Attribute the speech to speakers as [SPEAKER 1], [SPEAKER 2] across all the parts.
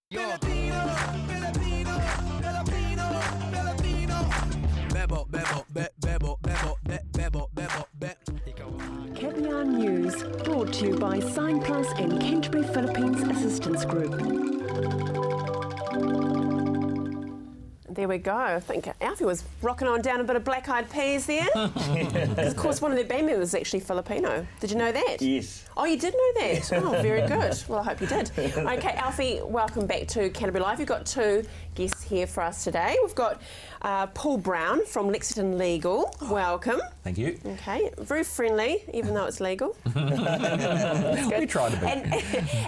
[SPEAKER 1] Filipino, Filipino, Filipino, Filipino. Bebo, bebo, bebo, bebo, bebo, bebo,
[SPEAKER 2] Kabayan News, brought to you by Sign Plus and Canterbury Philippines Assistance Group.
[SPEAKER 3] There we go. I think Alfie was rocking on down a bit of Black Eyed Peas there. Because, of course, one of their band members is actually Filipino. Did you know that?
[SPEAKER 4] Yes.
[SPEAKER 3] Oh, you did know that? Oh, very good. Well, I hope you did. Okay, Alfie, welcome back to Canterbury Live. You've got two guests here for us today. We've got Paul Brown from Lexington Legal. Welcome.
[SPEAKER 5] Thank you.
[SPEAKER 3] Okay, very friendly, even though it's legal.
[SPEAKER 5] We tried to be.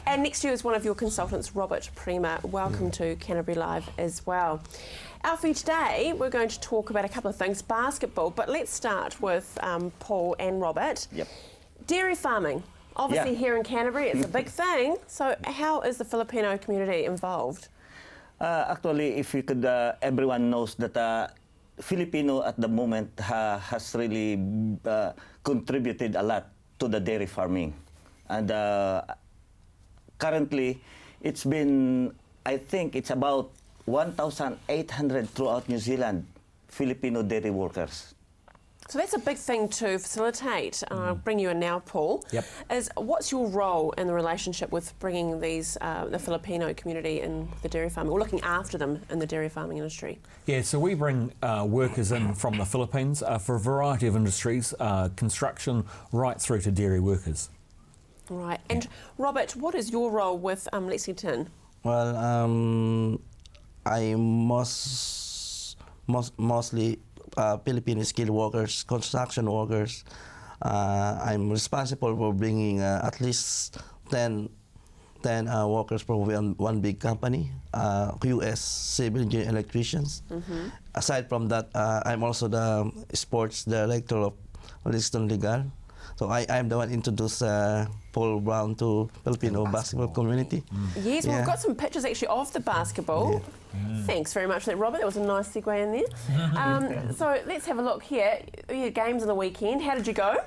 [SPEAKER 3] And next to you is one of your consultants, Robert Prima. Welcome to Canterbury Live as well. Alfie, today we're going to talk about a couple of things, basketball, but let's start with Paul and Robert.
[SPEAKER 4] Yep.
[SPEAKER 3] Dairy farming. Obviously here in Canterbury it's a big thing, so how is the Filipino community involved?
[SPEAKER 4] Actually, if you could, everyone knows that Filipino at the moment has really contributed a lot to the dairy farming. And currently, it's been, I think it's about 1,800 throughout New Zealand, Filipino dairy workers.
[SPEAKER 3] So that's a big thing to facilitate. I'll bring you in now, Paul.
[SPEAKER 5] Yep.
[SPEAKER 3] What's your role in the relationship with bringing these the Filipino community in the dairy farming, or looking after them in the dairy farming industry?
[SPEAKER 5] Yeah, so we bring workers in from the Philippines for a variety of industries, construction right through to dairy workers.
[SPEAKER 3] Right. And Robert, what is your role with Lexington?
[SPEAKER 6] Well, I mostly Filipino skilled workers, construction workers. I'm responsible for bringing at least 10 workers from one big company, US civil engineer electricians. Aside from that, I'm also the sports director of Lexington Legal. So I'm the one introduced Paul Brown to Filipino basketball community.
[SPEAKER 3] Yes, well, we've got some pictures actually of the basketball. Thanks very much for that, Robert. That was a nice segue in there. So let's have a look here. You had games on the weekend. How did you go?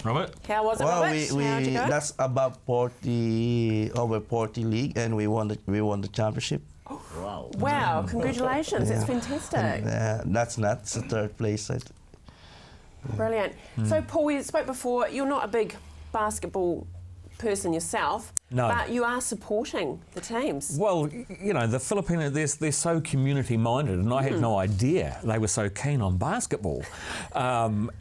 [SPEAKER 5] Robert?
[SPEAKER 3] How was it,
[SPEAKER 6] Well,
[SPEAKER 3] Robert? How did you go?
[SPEAKER 6] that's about over 40 league, and we won the championship.
[SPEAKER 4] Wow.
[SPEAKER 3] Wow, congratulations. That's fantastic.
[SPEAKER 6] And, that's the third place.
[SPEAKER 3] Brilliant. So, Paul, we spoke before, you're not a big basketball person yourself,
[SPEAKER 5] No.
[SPEAKER 3] but you are supporting the teams.
[SPEAKER 5] Well, you know, the Filipino, they're so community-minded, and I had no idea they were so keen on basketball.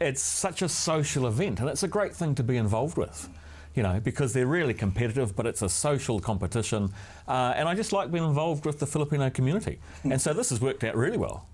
[SPEAKER 5] It's such a social event, and it's a great thing to be involved with, you know, because they're really competitive, but it's a social competition. And I just like being involved with the Filipino community. And so this has worked out really well.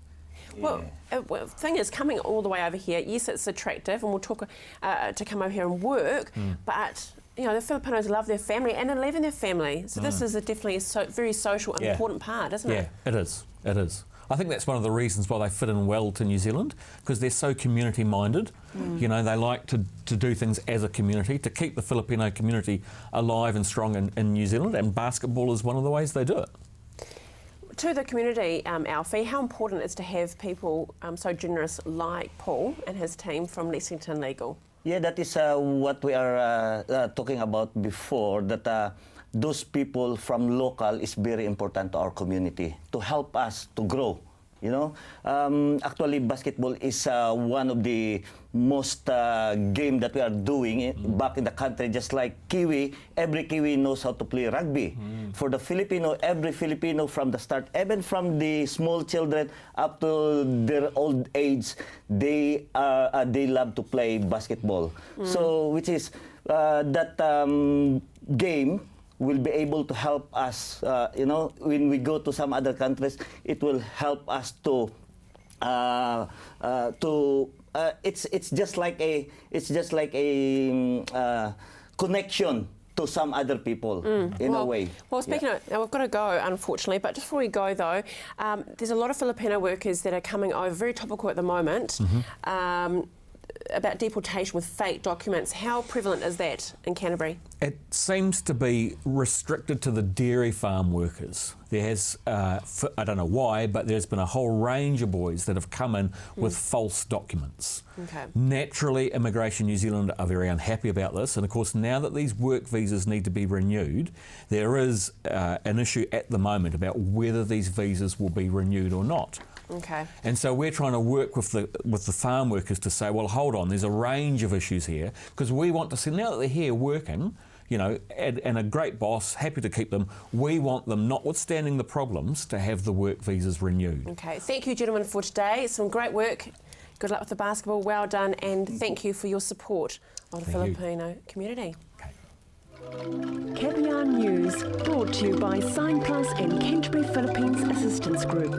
[SPEAKER 3] Well, the thing is, coming all the way over here, yes, it's attractive, and we'll talk to come over here and work, but, you know, the Filipinos love their family and they live in their family. So this is definitely a very social, important part, isn't it?
[SPEAKER 5] Yeah, it is. It is. I think that's one of the reasons why they fit in well to New Zealand, because they're so community-minded. You know, they like to do things as a community, to keep the Filipino community alive and strong in New Zealand, and basketball is one of the ways they do it.
[SPEAKER 3] To the community, Alfie, how important it is to have people so generous like Paul and his team from Lexington Legal?
[SPEAKER 4] Yeah, that is what we are talking about before, that those people from local is very important to our community to help us to grow. You know, actually basketball is one of the most game that we are doing back in the country, just like Kiwi. Every Kiwi knows how to play rugby. For the Filipino, every Filipino from the start, even from the small children up to their old age, they love to play basketball. So, which is that game will be able to help us, you know, when we go to some other countries, it will help us to it's just like a connection to some other people in a way.
[SPEAKER 3] Well, speaking of, now we've got to go, unfortunately, but just before we go though, there's a lot of Filipino workers that are coming over, very topical at the moment. about deportation with fake documents. How prevalent is that in Canterbury?
[SPEAKER 5] It seems to be restricted to the dairy farm workers. There has, I don't know why, but there's been a whole range of boys that have come in with false documents.
[SPEAKER 3] Okay.
[SPEAKER 5] Naturally, Immigration New Zealand are very unhappy about this, and of course now that these work visas need to be renewed, there is an issue at the moment about whether these visas will be renewed or not.
[SPEAKER 3] Okay.
[SPEAKER 5] And so we're trying to work with the farm workers to say, well, hold on, there's a range of issues here, because we want to see, now that they're here working, you know, and a great boss, happy to keep them, we want them, notwithstanding the problems, to have the work visas renewed.
[SPEAKER 3] Okay. Thank you, gentlemen, for today. Some great work. Good luck with the basketball. Well done, and thank you for your support of the
[SPEAKER 5] Thank you.
[SPEAKER 3] Filipino community.
[SPEAKER 2] Kabayan News, brought to you by Sign Plus and Canterbury Philippines Assistance Group.